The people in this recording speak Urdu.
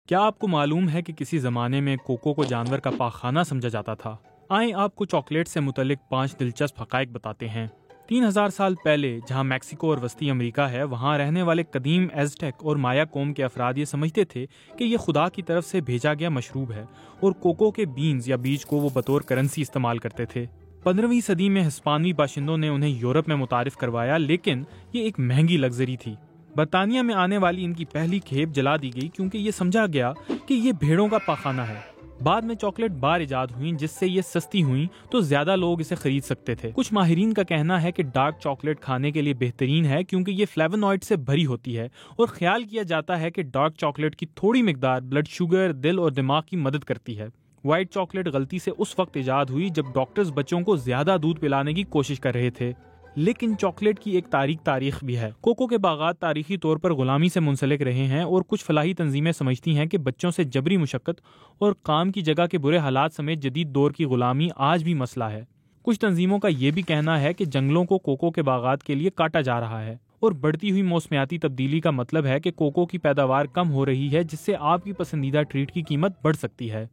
کیا آپ کو معلوم ہے کہ کسی زمانے میں کوکو کو جانور کا پاخانہ سمجھا جاتا تھا؟ آئیں آپ کو چاکلیٹ سے متعلق 5 دلچسپ حقائق بتاتے ہیں۔ 3000 سال پہلے جہاں میکسیکو اور وسطی امریکہ ہے، وہاں رہنے والے قدیم ایزٹیک اور مایا قوم کے افراد یہ سمجھتے تھے کہ یہ خدا کی طرف سے بھیجا گیا مشروب ہے، اور کوکو کے بینز یا بیج کو وہ بطور کرنسی استعمال کرتے تھے۔ 15ویں صدی میں ہسپانوی باشندوں نے انہیں یورپ میں متعارف کروایا، لیکن یہ ایک مہنگی لگژری تھی۔ برطانیہ میں آنے والی ان کی پہلی کھیپ جلا دی گئی کیونکہ یہ سمجھا گیا کہ یہ بھیڑوں کا پاخانہ ہے۔ بعد میں چاکلیٹ بار ایجاد ہوئیں، جس سے یہ سستی ہوئیں تو زیادہ لوگ اسے خرید سکتے تھے۔ کچھ ماہرین کا کہنا ہے کہ ڈارک چاکلیٹ کھانے کے لیے بہترین ہے کیونکہ یہ فلیونوائڈ سے بھری ہوتی ہے، اور خیال کیا جاتا ہے کہ ڈارک چاکلیٹ کی تھوڑی مقدار بلڈ شوگر، دل اور دماغ کی مدد کرتی ہے۔ وائٹ چاکلیٹ غلطی سے اس وقت ایجاد ہوئی جب ڈاکٹرز بچوں کو زیادہ دودھ پلانے کی کوشش کر رہے تھے۔ لیکن چاکلیٹ کی ایک تاریخ بھی ہے۔ کوکو کے باغات تاریخی طور پر غلامی سے منسلک رہے ہیں، اور کچھ فلاحی تنظیمیں سمجھتی ہیں کہ بچوں سے جبری مشقت اور کام کی جگہ کے برے حالات سمیت جدید دور کی غلامی آج بھی مسئلہ ہے۔ کچھ تنظیموں کا یہ بھی کہنا ہے کہ جنگلوں کو کوکو کے باغات کے لیے کاٹا جا رہا ہے، اور بڑھتی ہوئی موسمیاتی تبدیلی کا مطلب ہے کہ کوکو کی پیداوار کم ہو رہی ہے، جس سے آپ کی پسندیدہ ٹریٹ کی قیمت بڑھ سکتی ہے۔